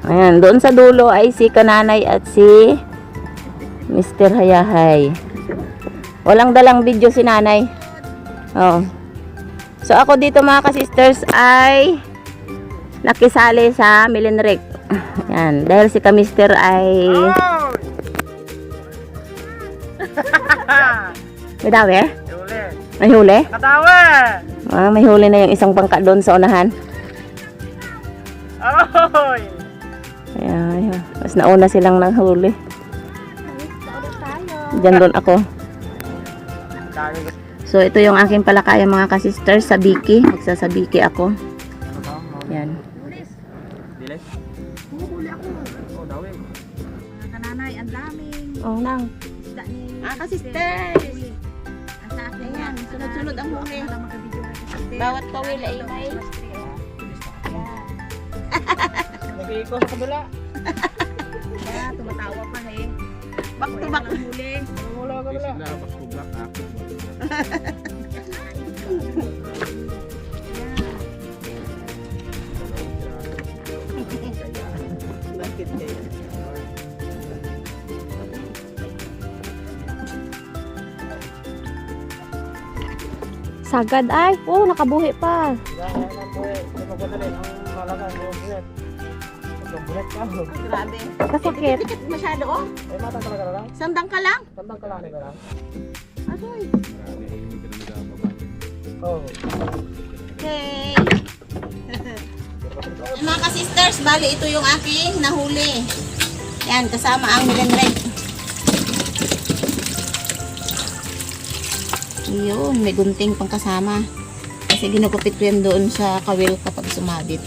Ayan, doon sa dulo ay si Kananay at si Mr. Hayahay. Walang dalang video si Nanay. Oh. So ako dito mga ka-sisters ay nakisali sa Milenrec. Yan, dahil si Ka-Mister ay may dawi? May huli? Katawa! Ah, may huli na yung isang bangka doon sa unahan. Oy! Ayan, mas nauna silang nahuli. Diyan doon ako. So ito yung aking palakayan mga ka-sisters sa Biki. Magsasabiki ako. Yan. Diles? Huli ako. Oh, dawi. Kananay, ang daming Oh, nang. isda ni Ka-sisters. Ang sa akin Ayan, sunod-sunod ang huli. Wala makabidyo na kasi. Bawat kawil ay may. Nag-iiko sa kabila. Kaya tumatawa pa eh. Back to back. Ang huli. Wala ka kabila. Bakit kayo? Sagad ay. Oh, nakabuhi pa. Yan ang buhay. Hindi magpadali. Ang malaga, yung bulet. Ang bulet ka. Grabe. Kasakit. Dikit masyado oh. Ay, mata talaga na lang. Sandang ka lang. Tandang kalani ka lang. Asoy. Oh. Okay. Mga ka-sisters, bali ito yung aking nahuli. Yan, kasama ang Milenrec. Yun, may gunting pang kasama. Kasi ginugupit ko yan doon sa kawil kapag sumabit.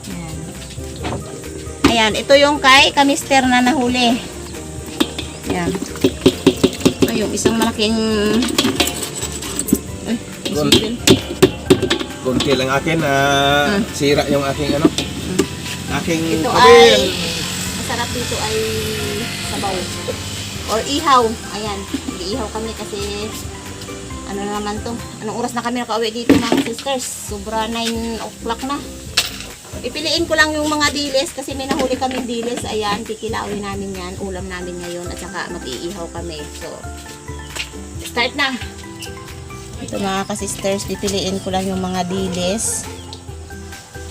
Yan. Ayan, ito yung kay Ka-Mister na nahuli. Yan. Ay, yung isang malaking... Ay, isilin. Kunti lang akin, sira yung aking ano. Aking Ito kabil. ay masarap dito ay sabaw or ihaw. Ayan, iihaw kami kasi ano na naman to. Anong oras na kami nakauwi dito mga sisters? Sobra 9 o'clock na. Ipiliin ko lang yung mga dilis kasi may nahuli kaming dilis. Ayan, kikilawin namin yan. Ulam namin ngayon at saka mag-iihaw kami. So, start na. Ito mga ka-sisters, pipiliin ko lang yung mga dilis.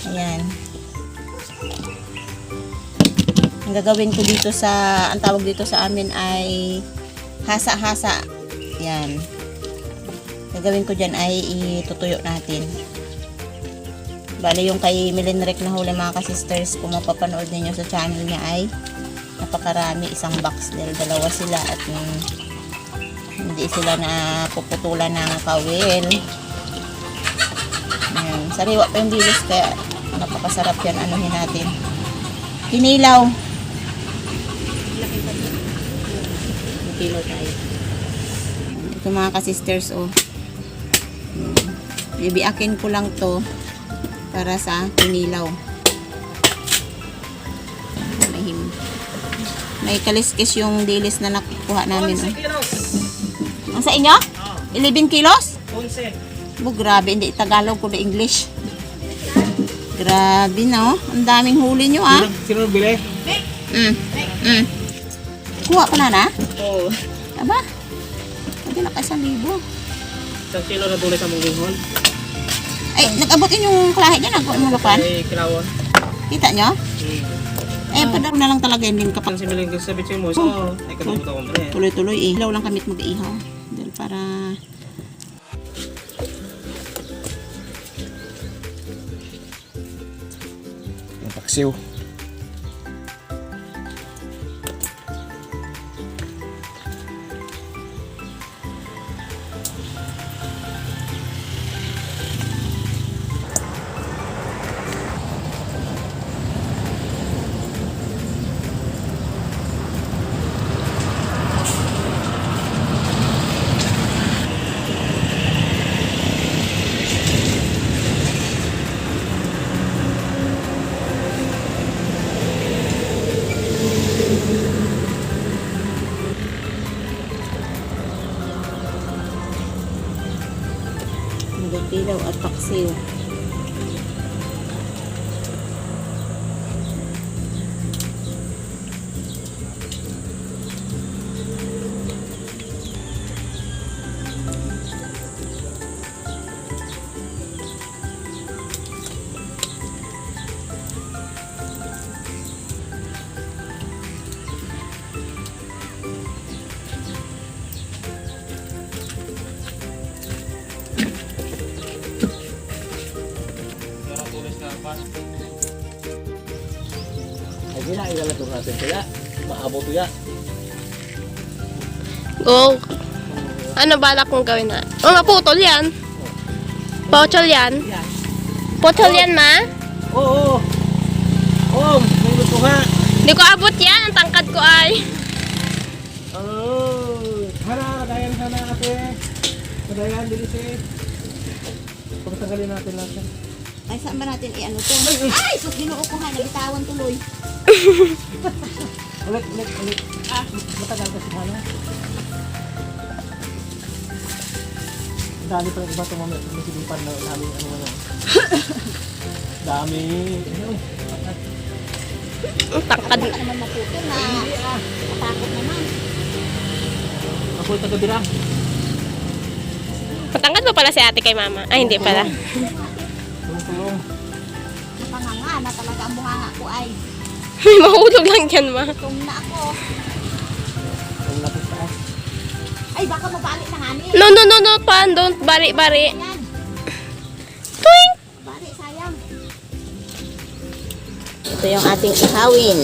Ayan. Ang gagawin ko dito sa, ang tawag dito sa amin ay hasa-hasa. Yan. Gagawin ko dyan ay itutuyo natin. Bali yung kay Milenrec na huli mga ka-sisters, kung mapapanood ninyo sa channel niya ay napakarami, isang box dahil dalawa sila at hindi sila na puputulan ng kawil. Ayan. Sariwa pa yung dilis kaya napakasarap yan. Anuhin natin. Kinilaw. Kilo tayo. Ito mga ka-sisters, oh. Bibiakin ko lang to para sa kinilaw. May kaliskis yung dilis na nakuha namin, oh. Ang sa inyo? 11 kilos? 11. Oh, grabe, hindi Tagalog ko na English. Grabe na, oh. Ang daming huli nyo, ah. Sino bili? Kuha ko na. Oo. Aba, hindi na kayo 1,000. Isang kilo na tuloy sa mungginghon. Ay, nag-abutin yung kalahi niya, nagkuha mo lupan. Ay, kilawon. Kita nyo? Eh, padaro na lang talaga yun din kapag Pang similing sa bitsin mo. So, ay katulog ako pre. tuloy-tuloy. Ilaw lang kami mag-ihaw. Dahil para... Ang paksiw. Magpilaw at paksiw. ilalatong natin kaya. Maabot ya. Go. Ano balak kong gawin na? Oh, maputol yan. Potol yan. Yan. Potol yan, ma. Oo. Oo, may gusto ka. Hindi ko abot yan. Ang tangkad ko ay. Oh, hana, kadayan sana ate. Kadayan, bilis eh. Pagtanggalin natin lahat yan. Ay, saan ba natin i-ano to? Ay, sus, ginoo ko ha. Nabitawan tuloy. Ulit. Matagal kasi hana. Dali pa rin iba ito mamaya. May silipan na namin ano ano. Dami. Ang tangkad. Baka naman maputol na. Matakot naman. Ako ito kabirang. Matangkad ba pala si ate kay mama? Ay, hindi pala. Tulong. Napanganga na talaga ang bunganga ko ay. May mahulog lang yan, ma. Tum na ako. Ang lapit taas. Ay, baka mabalik na ngamin. No, pan. Don't bari. Ayan. Tuwing! Bari, sayang. Ito yung ating ihawin.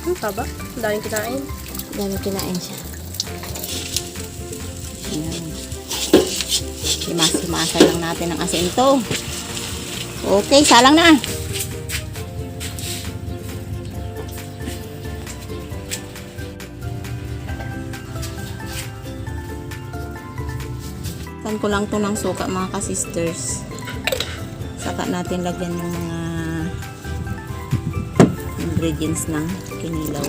Ang taba. Ang daming kinain. Dami kinain siya. Ayan. Himas-himasan lang natin ang asin to. Okay, salang na. Tan ko lang to ng suka mga ka-sisters. Saka natin lagyan ng mga ingredients ng kinilaw.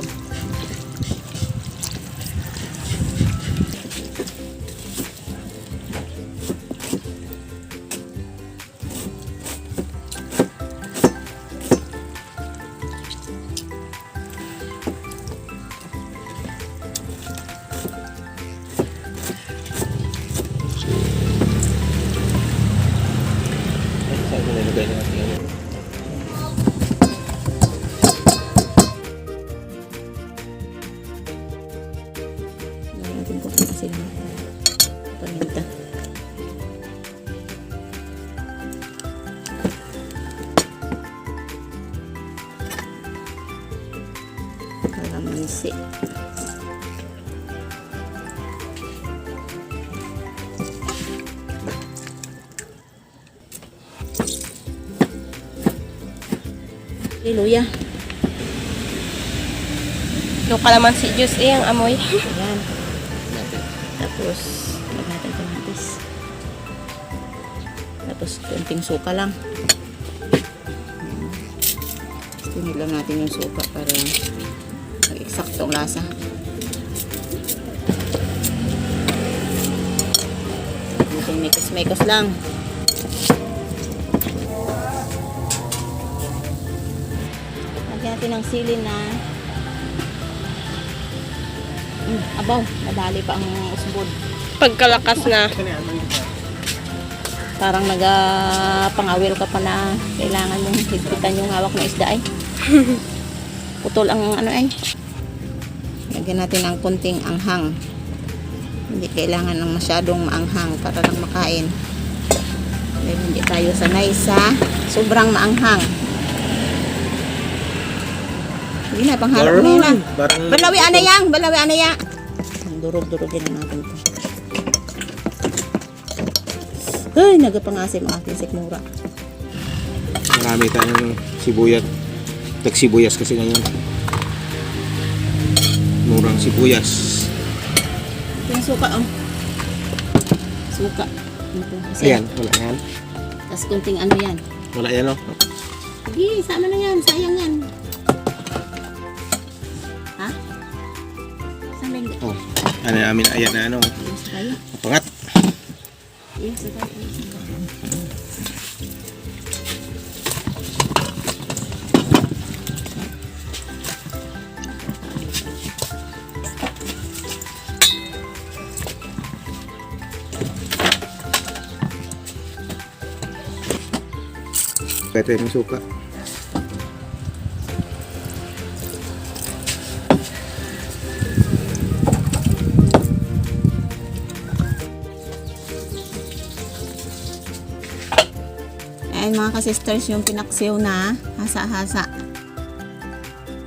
Saan ko nilagay na natin yan? Lagyan natin ko pa kasi ng paminta. Kalamansi. Luya. Yung kalamansi juice eh, ang amoy. Ayan. Tapos, lagyan natin kamatis. Tapos, konting suka lang. Tinid lang natin yung suka para mag-eksaktong lasa. Natin mekos-mekos lang. Lagyan natin ng sili na abaw, nadali pa ang usbod. Pagkalakas na. Parang nagapangawil ka pa na kailangan mong higpitan yung hawak na isda ay. Putol ang ano ay. Lagyan natin ng kunting anghang. Hindi kailangan ng masyadong maanghang para lang makain. Dahil hindi tayo sanay sa sobrang maanghang. Hindi na, pangharap na yun na. Balawi anayang, balawi anaya. Durog-durogin na natin ito. Ay, nagapangasim ang aking sikmura. Marami tayong sibuyat. Tagsibuyas kasi ngayon. Murang sibuyas. Ito yung suka, oh. Suka. Ito. Kasi, Ayan, wala yan. tapos kunting ano yan. Wala yan, no? Sige, sama na yan. Sayang yan. Ha? Saan ba yung... Oh, ano namin, ayan na ano. Yes, tayo. Pangat. Yes, tayo. Pwede yung suka. Ayan mga ka-sisters, yung pinaksiw na hasa-hasa.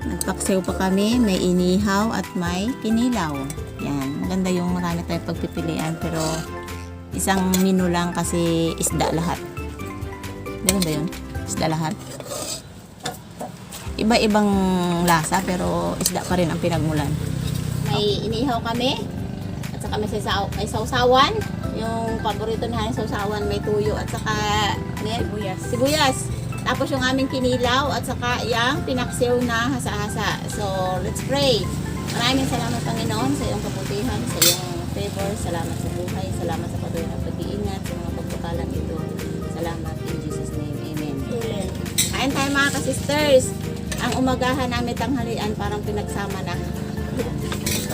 Nagpaksiw pa kami, may inihaw at may kinilaw. Yan, maganda yung marami tayong pagpipilian pero isang menu lang kasi isda lahat. Ganun ba yun? Isda lahat. Iba-ibang lasa pero isda pa rin ang pinagmulan. May inihaw kami at saka may sausawan. Yung paborito na sausawan, may tuyo at saka sibuyas. Tapos yung aming kinilaw at saka yung pinaksiw na hasa-hasa. So, let's pray. Maraming salamat Panginoon sa iyong kabutihan, sa iyong favor. Salamat sa buhay. Salamat sa patuloy na pag-iingat sa mga pagpapakalang ito. Salamat in Jesus' name. Amen. Amen. Kain tayo mga ka-sisters. Ang umagahan namin tanghalian parang pinagsama na.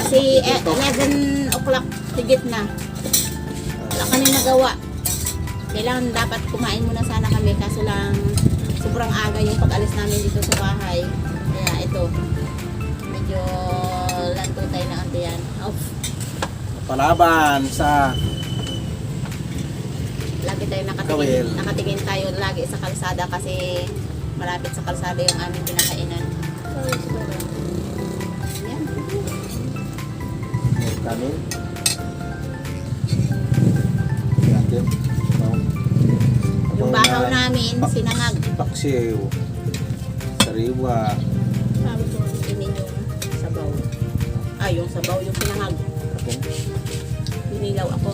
Kasi 11 o'clock higit na. Wala kami nagawa. Kailangan dapat kumain muna sana kami kaso lang sobrang aga yung pag-alis namin dito sa bahay. Kaya ito, medyo lantutay na ante yan. Palaban sa Lagi tayo Kawil. nakatingin tayo lagi sa kalsada kasi malapit sa kalsada yung aming pinakainan. Yan. kanin. Natin. Yung bahaw namin, sinangag. Paksiw. Sariwa. Sabi ko, inin yung sabaw. Yung sabaw, yung sinangag. Binilaw ako.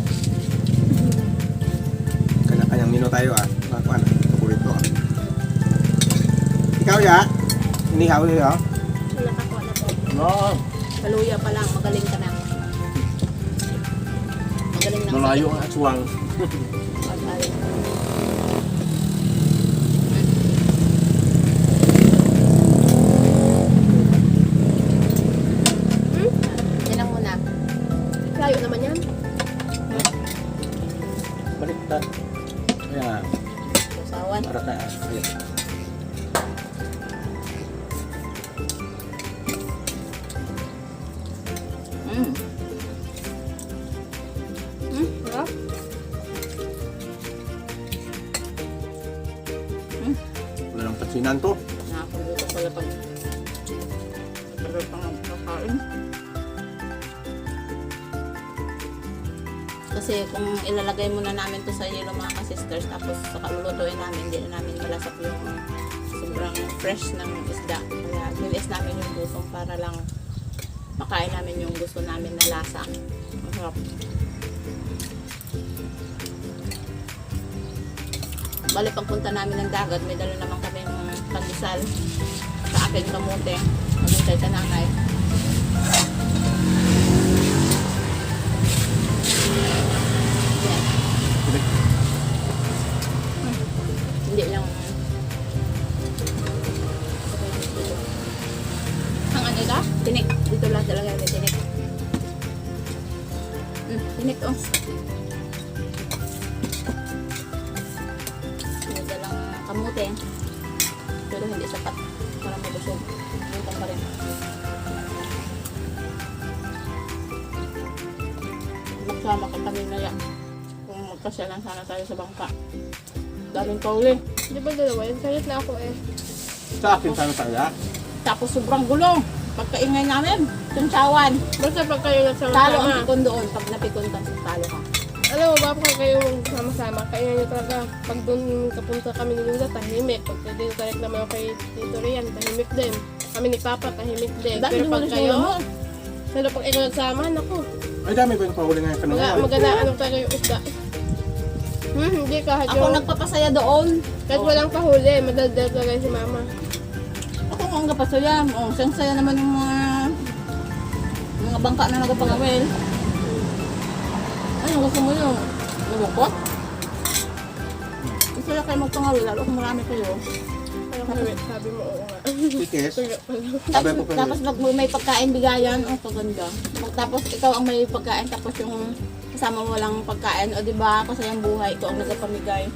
Kanya-kanyang mino tayo Bakuan. Paborito Ikaw ya? Inihaw ya? Wala ka na po. No. Kaluya pa lang, magaling ka na. Magaling na. Malayo ang aswang. Magaling. Yan lang muna. Layo naman yan. Baliktad. Ayan. Usawan. Para tayo. Ayan. Sarap. Wala nang pansinan to. Nakapagluto pala pag pero pang kakain. Kasi kung ilalagay muna namin to sa yelo mga ka-sisters tapos saka lulutuin namin, hindi na namin malasap yung sobrang fresh ng isda. Kaya bilis namin yung gusong para lang makain namin yung gusto namin na lasa. Masarap. Bali pagpunta namin ng dagat, may dala naman kami ng pandesal sa akin kamote. Magintay sa nanay. Yan. Hindi lang. Ang ano ka? Tinik. Dito lang talaga may tinik. Tinik oh. May dalang kamote. Pero hindi sapat para mabusog. Buntang pa rin. Magsama ka kami na yan. Kung magkasyalan sana tayo sa bangka. Daming kauli. Di ba dalawa yun? Sayot na ako eh. Sa akin sana tayo. Tapos sobrang gulong. Pagkaingay namin, tunsyawan. Basta pag kayo Talo ang nagsama-sama. pikon doon. Pag napikon ka, talo ka. Alam mo ba, pag kayo sama-sama, kaya nyo talaga, pag doon kapunta kami ni Luda, tahimik. Pag dito tayo naman kay Tito Rian, tahimik din. Kami ni Papa, tahimik din. Dahil Pero pag lumalis kayo, yung ulo mo. salo pag ikaw nagsama, naku, Ay, dami ba yung pahuli ngayon kanina? maganda ano talaga yung isda. Hindi kahit Ako yung, nagpapasaya doon. kahit walang pahuli, madaldal talaga si Mama. Ako ang nagpapasaya. Siyang saya naman yung mga bangka na nagpangawil. Ay, gusto mo yung lulukot? Gusto na kayo magpangawil, lalo kung marami kayo. Pero sabi mo, oo nga. Tikis. Tuyo pala. Sabi ko Tapos pag may pagkain bigayan, kaganda. Tapos ikaw ang may pagkain, tapos yung kasama mo walang pagkain. O diba, kasi yung buhay, ikaw ang nagpapamigay.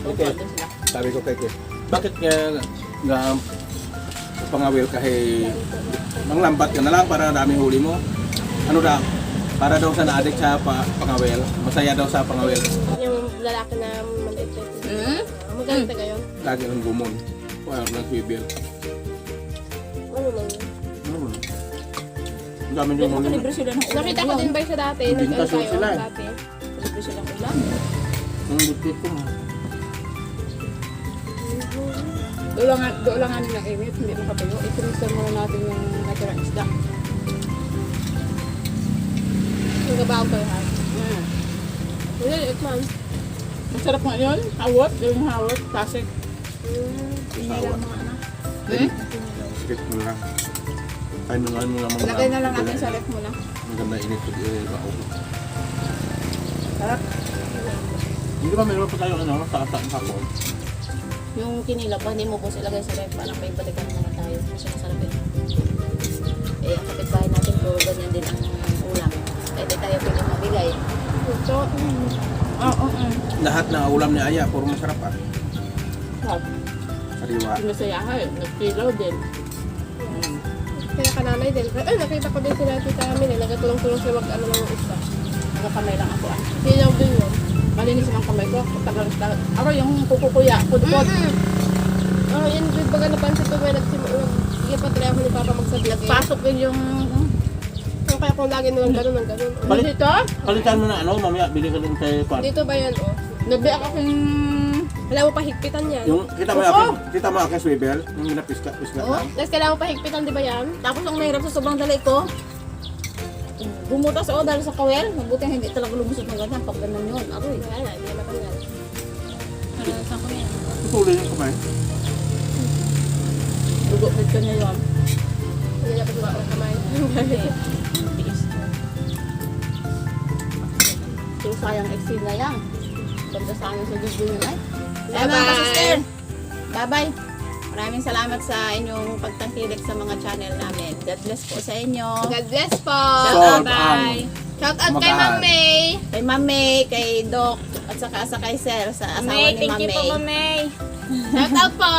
Okay. Doon sila. Sabi ko kay Kis, bakit nga pangawil kahit manglambat ka na lang para dami huli mo? Ano daw? Para daw sa naadik sa pangawil. Masaya daw sa pangawil. Yung lalaki na maliit. Hmm? Magaling taga yun. Lagi ang gumon. Wala nang swivel. Ano lang yun? Ano? Ang dami yung mga Nakalibre sila ng ulam. Nakita ko din ba siya dati? Hindi Nag-ano kasi tayo sila eh. dati. Nakalibre sila ng ulam. bitbit ko. Doon lang ano ng init, hindi makatayo. I-freezer muna natin yung natirang isda. Nagabaw ko yun. Hindi, ikman. Masarap nga yun. Hawot, yung hawot, tasik. Sawa. Skip mo lang. Ay, nung ano naman. Lagay na lang natin sa ref muna. Ang ganda init ko. Sarap. Hindi ba meron pa tayo ano, sa hapon? Yung kinila pa, hindi mo po ilagay sa ref. Parang may balikan naman tayo. Kasi masarap yun. Eh, ang kapitbahay natin po, ganyan din ang ulam. Eh, di tayo pwede mabigay. So, Oo, Lahat ng ulam ni Aya, puro masarap ah. Sarap. Sariwa. Pinasayahan. Nagkilaw din. kaya kananay din. Ay, nakita ko din sila tita namin eh. Nagatulong-tulong sila mag-ano ng isda. Nagakamay lang ako ah. Hilaw din yun. Malinis ang kamay ko. Tagal. Ako yung kukukuya. Pudpod. Oh, yan, baga napansin ko may nagsimula. Sige pa, try ako ni Papa magsabi. Pasok din yung... Kaya kung lagi nalang gano'n ng gano'n. Balik. Dito? Palitan mo na ano, mamaya bili ka din kay Kwan. Dito ba yan, oh? Nabiyak akong... Kailangan mo pahigpitan yan. Yung kita mo aking swivel, yung ginapiska Oo. na. Tapos kailangan mo pahigpitan, di ba yan? Tapos ang mahirap sa sobrang dali ko, bumutas ako dahil sa kawel. Mabuti hindi talaga lumusot ng ganyan. Pag ganun yun, aroy. Kaya na, hindi na matanggal. Saan ko yan? Tutuloy yung kamay. Dugokit ka niya yun. Hindi na patuwa ng kamay. Tiis ko. So, sayang exit na yan. Ganda sa amin sa video yun ay. Kaya mga ka-sister, bye-bye. Maraming salamat sa inyong pagtangkilik sa mga channel namin. God bless po sa inyo. God bless po! Solve Bye! Shout out kay Kumakain. Ma'am May! Kay Ma'am May, kay Doc, at saka sa kay Sir, sa asawa ni Ma'am May. May. Shout out po!